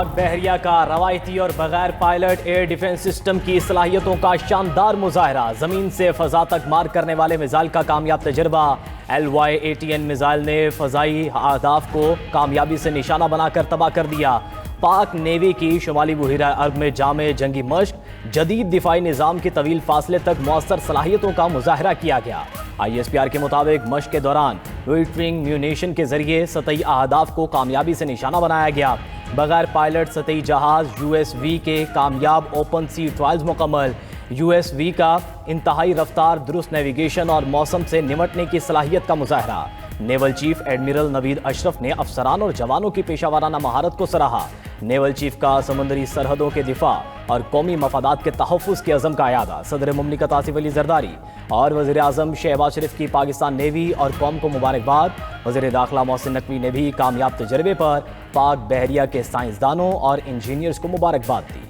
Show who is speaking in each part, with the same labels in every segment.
Speaker 1: पाक बहरिया का रवायती और बगैर पायलट एयर डिफेंस सिस्टम की सलाहियतों का शानदार मुजाहरा। जमीन से फजा तक मार करने वाले मिसाइल का कामयाब तजर्बा। LY-ATN मिसाइल ने फजाई अहदाफ को कामयाबी से निशाना बनाकर तबाह कर दिया। पाक नेवी की शुमाली बहरीरा अरब में जामे जंगी मश्क, जदीद दिफाई निज़ाम की तवील फासले तक मौसर सलाहियतों का मुजाहरा किया गया। ISPR के मुताबिक मश्क के दौरान लोइटरिंग म्यूनेशन के जरिए सतही अहदाफ को कामयाबी से निशाना बनाया गया। बगैर पायलट सतही जहाज USV के कामयाब ओपन सी ट्रायल्स मुकम्मल। USV का इंतहाई रफ्तार, दुरुस्त नेविगेशन और मौसम से निमटने की सलाहियत का मुजाहरा। Naval chief admiral Naveed Ashraf ने अफसरान और जवानों की पेशावराना महारत को सराहा। नेवल चीफ का समुद्री सरहदों के दिफा और कौमी मफादात के तहफ़्फ़ुज़ के अज़म का यादा। सदर मुमलिकत आसिफ अली जरदारी और वज़ीर आज़म शहबाज शरीफ की पाकिस्तान नेवी और कौम को मुबारकबाद। वज़ीर दाखिला मोहसिन नकवी ने भी कामयाब तजर्बे पर पाक बहरिया के साइंसदानों और इंजीनियर्स को मुबारकबाद दी।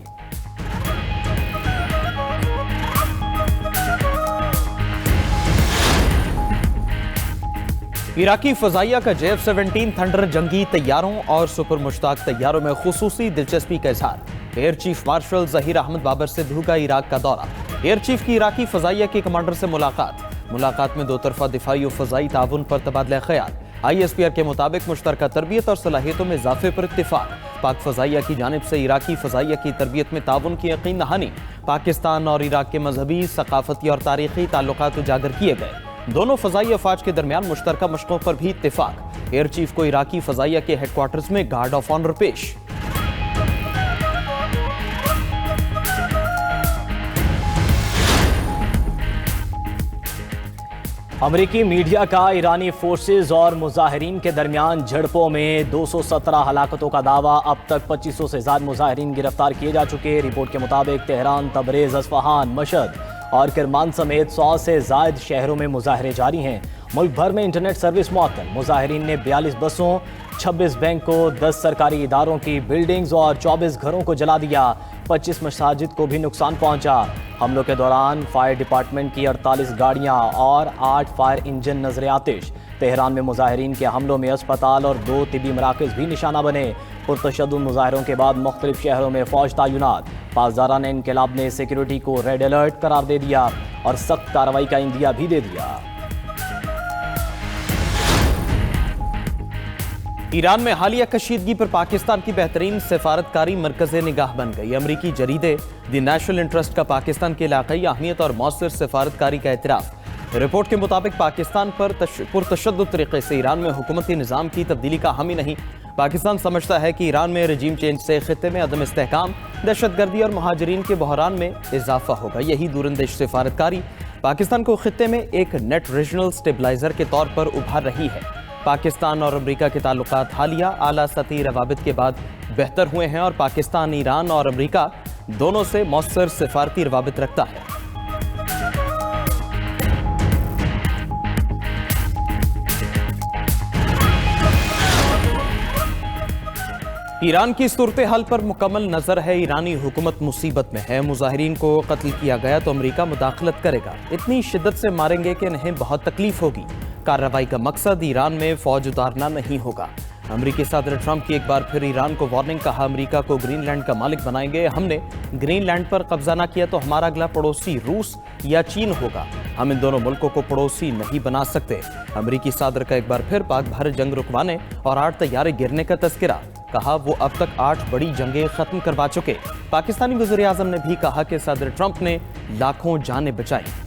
Speaker 2: इराकी फजाइया का JF-17 थंडर जंगी तैयारों और सुपर मुश्ताक तैयारों में खुसूसी दिलचस्पी का इजहार। Air chief marshal Zaheer Ahmed Babar से का इराक का दौरा। एयर चीफ की इराकी फजाइया के कमांडर से मुलाकात में दो तरफा दिफाई और फजाई ताउन पर तबादला ख्याल। ISPR के मुताबिक मुश्तरका तरबियत और सलाहियतों में इजाफे पर इत्तिफाक। पाक फजाइया की जानिब से इराकी फजाइया की तरबियत में ताउन की यकीन दहानी। पाकिस्तान और इराक के मजहबी, सकाफती और तारीखी ताल्लुकात उजागर किए गए। दोनों फजाई अफवाज के दरमियान मुश्तरका मशकों पर भी इत्तिफाक। एयर चीफ को इराकी फजाइया के हेडक्वार्टर्स में गार्ड ऑफ ऑनर पेश।
Speaker 1: अमरीकी मीडिया का ईरानी फोर्सेज और मुजाहिरीन के दरमियान झड़पों में 217 हलाकतों का दावा। अब तक 2500 से ज्यादा मुजाहिरीन गिरफ्तार किए जा चुके। रिपोर्ट के मुताबिक तेहरान, तबरेज, अस्फहान, मशहद और किरमान समेत 100 से ज्यादा शहरों में मुजाहरे जारी हैं। मुल्क भर में इंटरनेट सर्विस मुअत्तल। मुजाहिरीन ने 42 बसों, 26 बैंकों, 10 सरकारी इदारों की बिल्डिंग्स और 24 घरों को जला दिया। 25 मसाजिद को भी नुकसान पहुंचा। हमलों के दौरान फायर डिपार्टमेंट की 48 गाड़ियां और 8 फायर इंजन नजर आतिश। तेहरान में मुजाहिरीन के हमलों में अस्पताल और 2 तिबी मराकज़ भी निशाना बने। पुरतशद्दुद मुजाहिरों के बाद मुख्तलिफ शहरों में फौज तायुनात। पासदारान इनकलाब ने सिक्योरिटी को रेड अलर्ट करार दे दिया और सख्त कार्रवाई का इंदिया भी दे दिया।
Speaker 2: ईरान में हालिया कशीदगी पर पाकिस्तान की बेहतरीन सिफारतकारी मरकज़ निगाह बन गई। अमरीकी जरीदे द नेशनल इंटरेस्ट का पाकिस्तान के इलाकाई अहमियत और मौसर सिफारतकारी का एतराफ़। रिपोर्ट के मुताबिक पाकिस्तान पर पुरतशद्दुद तरीके से ईरान में हुकूमती निज़ाम की तब्दीली का हामी नहीं। पाकिस्तान समझता है कि ईरान में रजीम चेंज से खित्ते में अदम इस्तेहकाम, दहशतगर्दी और महाजरीन के बहरान में इजाफा होगा। यही दूरंदेश सिफारतकारी पाकिस्तान को खित्ते में एक नेट रीजनल स्टेबलाइजर के तौर पर उभार रही है। पाकिस्तान और अमरीका के ताल्लुकात हालिया आला सतही रवाबित के बाद बेहतर हुए हैं और पाकिस्तान, ईरान और अमरीका दोनों से मौसर सिफारती रवाबित रखता है। ईरान की सूरत हाल पर मुकम्मल नजर है। ईरानी हुकूमत मुसीबत में है। मुजाहिरीन को कत्ल किया गया तो अमरीका मुदाखलत करेगा। इतनी शिद्दत से मारेंगे कि इन्हें बहुत तकलीफ होगी। कार्रवाई का मकसद ईरान में फौज उतारना नहीं होगा। अमरीकी सदर ट्रंप की एक बार फिर ईरान को वार्निंग। कहा, अमरीका को ग्रीनलैंड का मालिक बनाएंगे। हमने ग्रीनलैंड पर कब्जा ना किया तो हमारा अगला पड़ोसी रूस या चीन होगा। हम इन दोनों मुल्कों को पड़ोसी नहीं बना सकते। अमरीकी सदर का एक बार फिर पाक भारत जंग रुकवाने और 8 तैयारे गिरने का तस्करा। कहा, वो अब तक 8 बड़ी जंगें खत्म करवा चुके। पाकिस्तानी वज़ीर आज़म ने भी कहा कि सदर ट्रंप ने लाखों जानें बचाई।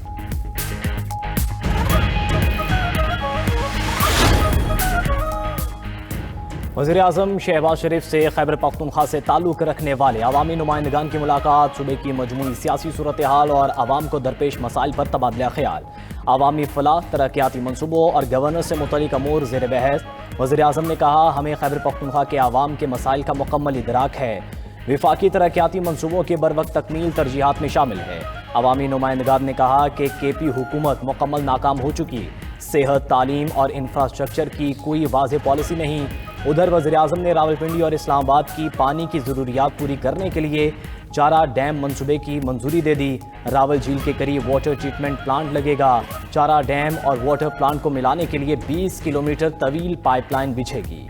Speaker 1: वज़ीर आज़म शहबाज शरीफ से खैबर पख्तूनख्वा से ताल्लुक़ रखने वाले अवामी नुमाइंदगान की मुलाकात। सूबे की मजमूई सियासी सूरत हाल और आवाम को दरपेश मसाइल पर तबादला ख्याल। आवामी फलाह, तरक्याती मनसूबों और गवर्नेंस से मुतल्लिक़ अमूर ज़ेर बहस। वज़ीर आज़म ने कहा, हमें खैबर पख्तूनख्वा के आवाम के मसाइल का मुकम्मल इदराक है। विफाकी तरक्याती मनसूबों के बरवक्त तकमील तरजीहात में शामिल है। अवामी नुमाइंदगान ने कहा कि KP हुकूमत मुकम्मल नाकाम हो चुकी। सेहत, तालीम और इंफ्रास्ट्रक्चर की कोई वाज़ेह पॉलिसी नहीं। उधर वज़ीर आज़म ने रावलपिंडी और इस्लामाबाद की पानी की ज़रूरियात पूरी करने के लिए 4 डैम मंसूबे की मंजूरी दे दी। रावल झील के करीब वाटर ट्रीटमेंट प्लांट लगेगा। 4 डैम और वाटर प्लांट को मिलाने के लिए 20 किलोमीटर तवील पाइपलाइन बिछेगी।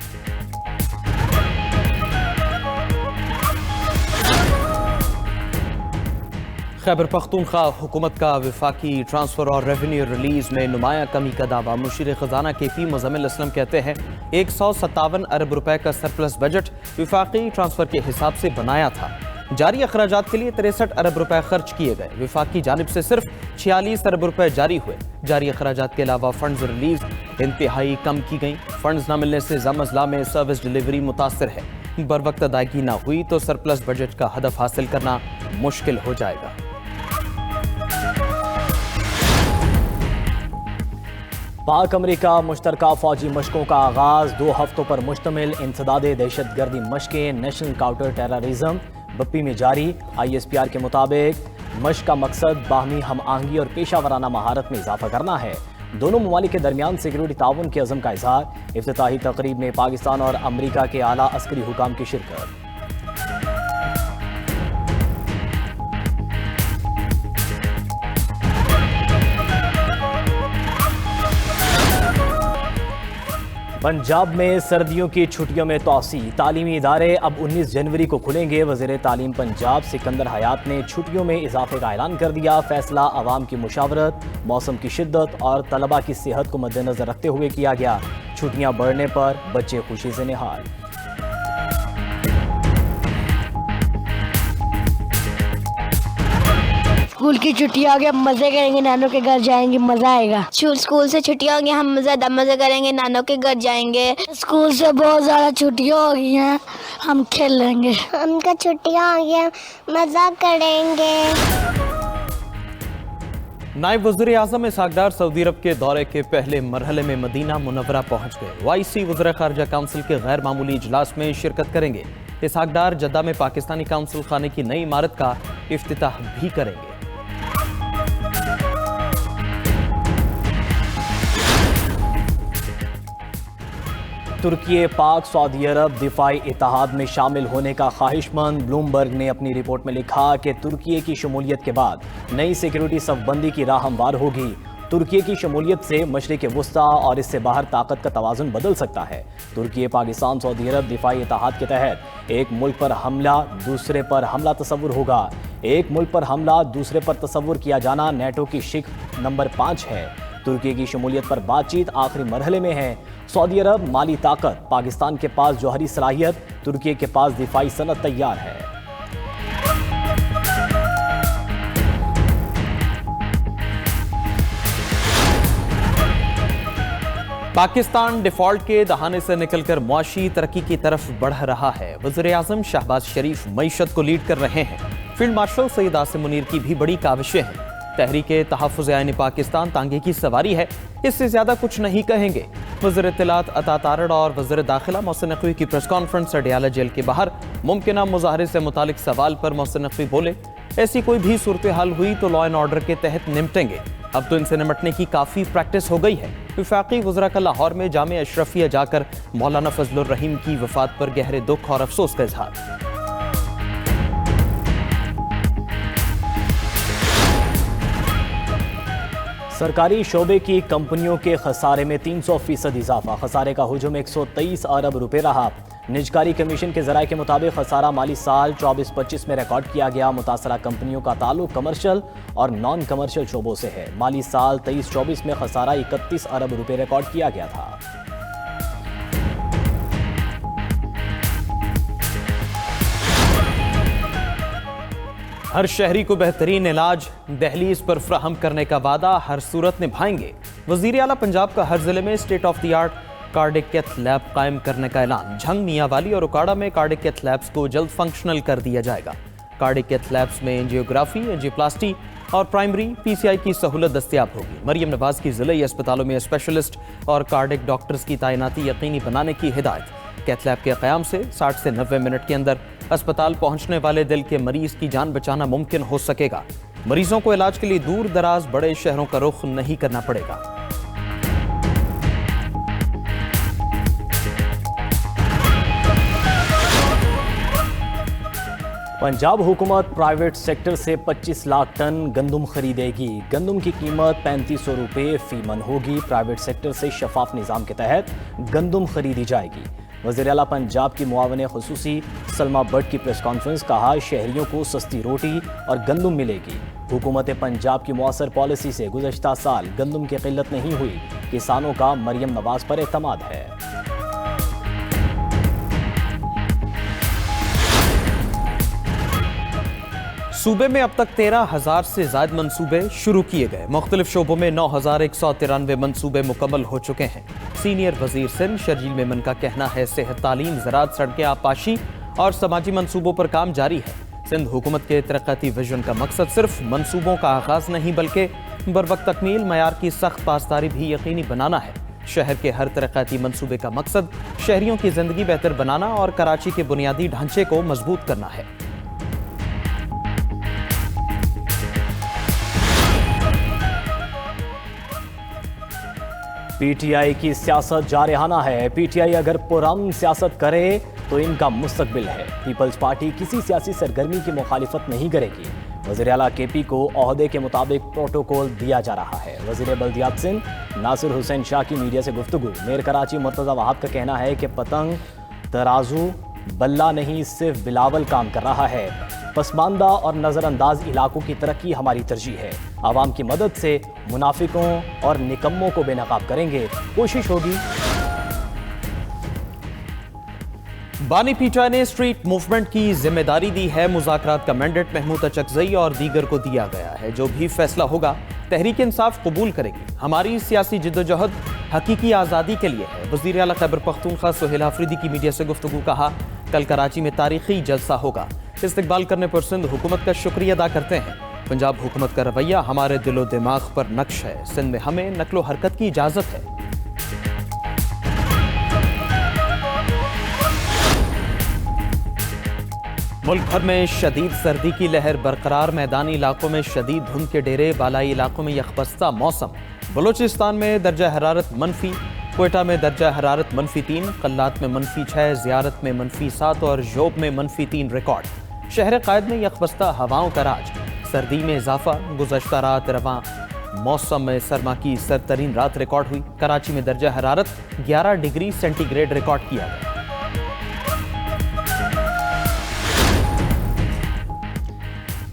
Speaker 2: खैबर पख्तूनख्वा हुकूमत का वफाकी ट्रांसफर और रेवेन्यू रिलीज में नुमाया कमी का दावा। मुशीर खजाना KP मुज़म्मिल असलम कहते हैं 157 अरब रुपए का सरप्लस बजट वफाकी ट्रांसफर के हिसाब से बनाया था। जारी अखराजात के लिए 63 अरब रुपए खर्च किए गए। वफाक की जानिब से सिर्फ 46 अरब रुपए जारी हुए। जारी अखराजात के अलावा फंड्स रिलीज इंतहाई कम की गई। फंड्स न मिलने से ज़म-अज़ला में सर्विस डिलीवरी मुतासर है। बर वक्त अदायगी ना हुई तो सरप्लस बजट का हदफ हासिल करना मुश्किल हो जाएगा।
Speaker 1: पाक अमरीका मुश्तरका फौजी मशकों का आगाज। 2 हफ्तों पर मुश्तमिल इंसदाद दहशतगर्दी मशकें नेशनल काउंटर टेररिज्म बप्पी में जारी। ISPR के मुताबिक मशक का मकसद बाहमी हम आहंगी और पेशा वराना महारत में इजाफा करना है। दोनों ममालिक के दरमियान सिक्योरिटी ताउन के अज़म का इजहार। इफ्तिताही तकरीब में पाकिस्तान और अमरीका के आला अस्करी हुकाम की शिरकत। पंजाब में सर्दियों की छुट्टियों में तोसी। तालीमी इदारे अब 19 जनवरी को खुलेंगे। वज़ीर तालीम पंजाब सिकंदर हयात ने छुट्टियों में इजाफे का ऐलान कर दिया। फैसला अवाम की मुशावरत, मौसम की शिद्दत और तलबा की सेहत को मद्देनजर रखते हुए किया गया। छुट्टियां बढ़ने पर बच्चे खुशी से निहाल।
Speaker 3: स्कूल की छुट्टियां हो गई, अब मजे करेंगे, नानों के घर जाएंगे, मजा आएगा।
Speaker 4: स्कूल से छुट्टियां हो गई, हम ज्यादा मजे करेंगे, नानों के घर जाएंगे।
Speaker 3: स्कूल से बहुत ज्यादा छुट्टियां हो गई हैं, हम खेलेंगे।
Speaker 5: हमका छुट्टियां हो गई, मजा करेंगे।
Speaker 2: नायब वज़ीर आज़म इसहाक डार सऊदी अरब के दौरे के पहले मरहले में मदीना मुनव्वरा पहुंच गए। YC वज़ीर ख़ारजा काउंसिल के गैर मामूली इजलास में शिरकत करेंगे। इसहाक डार जद्दा में पाकिस्तानी काउंसिल खाने की नई इमारत का इफ्तिताह भी करेंगे।
Speaker 1: तुर्की पाक सऊदी अरब दिफाई इत्तेहाद में शामिल होने का ख्वाहिशमंद। ब्लूमबर्ग ने अपनी रिपोर्ट में लिखा कि तुर्की की शमूलियत के बाद नई सिक्योरिटी सफबंदी की राह हमवार होगी। तुर्की की शमूलियत से मशरिक वस्ता और इससे बाहर ताकत का तवाज़ुन बदल सकता है। तुर्की पाकिस्तान सऊदी अरब दिफाई इत्तेहाद के तहत एक मुल्क पर हमला दूसरे पर हमला तस्वुर होगा। एक मुल्क पर हमला दूसरे पर तस्वुर किया जाना नेटो की शिक नंबर 5 है। तुर्की की शमूलियत पर बातचीत आखिरी मरहले में है। सऊदी अरब माली ताकत, पाकिस्तान के पास जौहरी सलाहियत, तुर्की के पास दिफाई सनत तैयार है।
Speaker 2: पाकिस्तान डिफॉल्ट के दहाने से निकलकर मुआशी तरक्की की तरफ बढ़ रहा है। वज़ीर आज़म शहबाज शरीफ मईशत को लीड कर रहे हैं। फील्ड मार्शल सईद आसिम मुनीर की भी बड़ी काविशें हैं। तहरीके तहफ़्फ़ुज़ आईन पाकिस्तान तांगे की सवारी है, इससे ज्यादा कुछ नहीं कहेंगे। वज़ीर इत्तलात अता तारड़ और वज़ीर दाखिला मोहसिन नकवी की प्रेस कॉन्फ्रेंस अडयाला जेल के बाहर मुमकिन मुजाहरे से मुतालिक सवाल पर मोहसिन नकवी बोले, ऐसी कोई भी सूरत हाल हुई तो लॉ एंड ऑर्डर के तहत निपटेंगे। अब तो इनसे निपटने की काफ़ी प्रैक्टिस हो गई है। वफाकी वज़रा का लाहौर में जामे अशरफिया जाकर मौलाना फजलुर रहीम की वफ़ात पर गहरे दुख और अफसोस का इजहार।
Speaker 1: सरकारी शोबे की कंपनियों के खसारे में 300% इजाफा। खसारे का हुजूम 123 अरब रुपए रहा। निजकारी कमीशन के जराये के मुताबिक खसारा माली साल 24-25 में रिकॉर्ड किया गया। मुतासरा कंपनियों का ताल्लुक कमर्शियल और नॉन कमर्शियल शोबों से है। माली साल 23-24 में खसारा 31 अरब रुपए रिकॉर्ड किया गया था।
Speaker 2: हर शहरी को बेहतरीन इलाज दहलीज पर फ्राहम करने का वादा हर सूरत निभाएंगे। वज़ीर आला पंजाब का हर जिले में state of the art cardiac cath lab कायम करने का ऐलान। झंग, मियांवाली और उकाड़ा में कार्डिक कैथ लैब्स को जल्द फंक्शनल कर दिया जाएगा। कार्डिक कैथ लैब्स में एंजियोग्राफी, एंजियोप्लास्टी और प्राइमरी PCI की सहूलत दस्तियाब होगी। मरियम नवाज की ज़िले अस्पतालों में स्पेशलिस्ट और कार्डिक डॉक्टर्स की तैनाती यकीनी बनाने की हिदायत। कैथ लैब के क़याम से 60 से 90 मिनट के अंदर अस्पताल पहुंचने वाले दिल के मरीज की जान बचाना मुमकिन हो सकेगा। मरीजों को इलाज के लिए दूर दराज बड़े शहरों का रुख नहीं करना पड़ेगा।
Speaker 1: पंजाब हुकूमत प्राइवेट सेक्टर से 25 लाख टन गंदम खरीदेगी। गंदम की कीमत 3500 रुपये फी मन होगी। प्राइवेट सेक्टर से शफाफ निज़ाम के तहत गंदम खरीदी जाएगी। वज़ीर आला पंजाब की मुआवन खुसूसी सलमा बट की प्रेस कॉन्फ्रेंस, कहा शहरियों को सस्ती रोटी और गंदम मिलेगी। हुकूमत पंजाब की मौसर पॉलिसी से गुज़श्ता साल गंदम की किल्लत नहीं हुई, किसानों का मरियम नवाज पर एतमाद है।
Speaker 2: सूबे में अब तक 13,000 से ज्यादा मंसूबे शुरू किए गए। मुख्तलिफ शोबों में 9,193 मंसूबे मुकम्मल हो चुके हैं। सीनियर वजीर सिंध शर्जील मेमन का कहना है सेहत, तालीम, ज़राअत, सड़कें, आबपाशी और समाजी मंसूबों पर काम जारी है। सिंध हुकूमत के तरक्याती विजन का मकसद सिर्फ मंसूबों का आगाज नहीं बल्कि बरवक्त तकमील, मयार की सख्त पासदारी भी यकीनी बनाना है। शहर के हर तरक्याती मंसूबे का मकसद शहरियों की जिंदगी बेहतर बनाना और कराची के बुनियादी ढांचे को मजबूत करना है।
Speaker 1: पीटीआई की सियासत जारहाना है। पीटीआई अगर पुरअमन सियासत करे तो इनका मुस्तकबिल है। पीपल्स पार्टी किसी सियासी सरगर्मी की मुखालिफत नहीं करेगी। वज़ीर आला केपी को ओहदे के मुताबिक प्रोटोकॉल दिया जा रहा है। वज़ीर बल्दियात सिंध नासिर हुसैन शाह की मीडिया से गुफ्तगू। मेयर कराची मुर्तज़ा वहाब का कहना है कि पतंग तराजू बल्ला नहीं, सिर्फ बिलावल काम कर रहा है। पसमानदा और नज़रअंदाज इलाकों की तरक्की हमारी तरजीह है। आवाम की मदद से मुनाफिकों और निकम्मों को बेनकाब करेंगे। कोशिश होगी।
Speaker 2: बानी पीटीआई ने स्ट्रीट मूवमेंट की जिम्मेदारी दी है। मुज़ाकरात का मैंडेट महमूद अचकज़ई और दीगर को दिया गया है। जो भी फैसला होगा तहरीक इंसाफ कबूल करेगी। हमारी सियासी जिद्दोजहद हकीकी आज़ादी के लिए है। वज़ीर आला खैबर पख्तूनख्वा सुहेल आफरीदी की मीडिया से गुफ्तगू। कहा, कल कराची में तारीखी जलसा होगा। इस्तकबाल करने पर सिंध हुकूमत का शुक्रिया अदा करते हैं। पंजाब हुकूमत का रवैया हमारे दिलो दिमाग पर नक्श है। सिंध में हमें नकलो हरकत की इजाज़त है। मुल्क भर में शदीद सर्दी की लहर बरकरार। मैदानी इलाकों में शदीद धुंध के डेरे, बालाई इलाकों में यकबस्ता मौसम। बलोचिस्तान में दर्जा हरारत -, क्वेटा में दर्जा हरारत -3, कल्लात में -6, ज़ियारत में -7 और जोब में -3 रिकॉर्ड। शहर कायद में यकबस्ता हवाओं का राज। सर्दी में इजाफा। गुज़श्ता रात रवां मौसम में सरमा की सरतरीन रात रिकॉर्ड हुई। कराची में दर्जा हरारत 11 डिग्री सेंटीग्रेड रिकॉर्ड किया गया।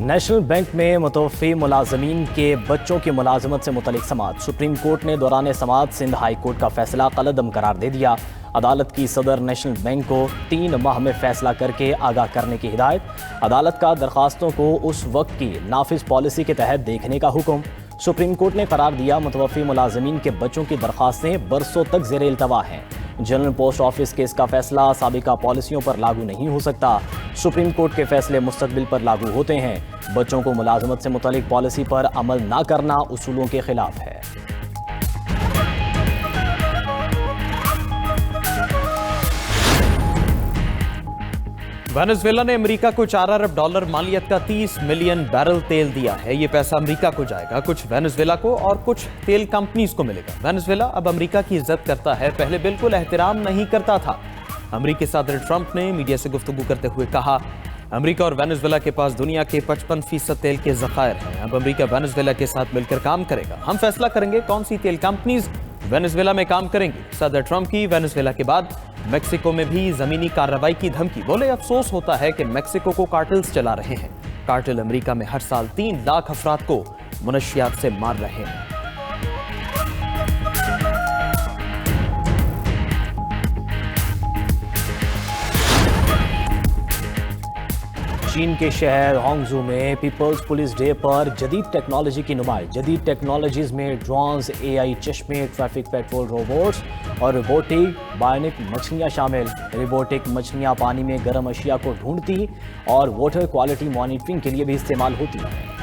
Speaker 1: नेशनल बैंक में मुतवफ़ी मुलाजमीन के बच्चों की मुलाजमत से मुतल्लिक समाअत। सुप्रीम कोर्ट ने दौरान समाअत सिंध हाई कोर्ट का फैसला कलअदम करार दे दिया। अदालत की सदर नेशनल बैंक को 3 माह में फैसला करके आगाह करने की हिदायत। अदालत का दरखास्तों को उस वक्त की नाफिज पॉलिसी के तहत देखने का हुक्म। सुप्रीम कोर्ट ने करार दिया, मुतवफ़ी मुलाजमीन के बच्चों की दरखास्तें बरसों तक ज़ेर इल्तवा हैं। जनरल पोस्ट ऑफिस के इसका फैसला साबिका पॉलिसियों पर लागू नहीं हो सकता। सुप्रीम कोर्ट के फैसले मुस्तकबिल पर लागू होते हैं। बच्चों को मुलाजमत से मुतालिक पॉलिसी पर अमल ना करना उसूलों के खिलाफ है।
Speaker 2: वेनेजुएला ने अमेरिका को $4 अरब मालियत का 30 मिलियन बैरल तेल दिया है। ये पैसा अमेरिका को जाएगा, कुछ वेनेजुएला को और कुछ तेल कंपनीज को मिलेगा। वेनेजुएला अब अमेरिका की इज्जत करता है, पहले बिल्कुल एहतराम नहीं करता था। अमेरिकी सदर ट्रंप ने मीडिया से गुफ्तगू करते हुए कहा, अमेरिका और वेनेजुएला के पास दुनिया के 55% तेल के ज़खायर हैं। अब अमेरिका वेनेजुएला के साथ मिलकर काम करेगा। हम फैसला करेंगे कौन सी तेल कंपनीज वेनेजुएला में काम करेंगी। सदर ट्रंप की वेनेजुएला के बाद मेक्सिको में भी जमीनी कार्रवाई की धमकी। बोले, अफसोस होता है कि मेक्सिको को कार्टेल्स चला रहे हैं। कार्टेल अमेरिका में हर साल 3 लाख अफराद को मुनशियात से मार रहे हैं।
Speaker 1: चीन के शहर होंगजू में पीपल्स पुलिस डे पर जदीद टेक्नोलॉजी की नुमाइश। जदीद टेक्नोलॉजीज में ड्रोन्स, AI चश्मे, ट्रैफिक पेट्रोल रोबोट्स और रोबोटिक बायोनिक मछलियाँ शामिल। रोबोटिक मछलियाँ पानी में गर्म अशिया को ढूंढती और वाटर क्वालिटी मॉनिटरिंग के लिए भी इस्तेमाल होती हैं।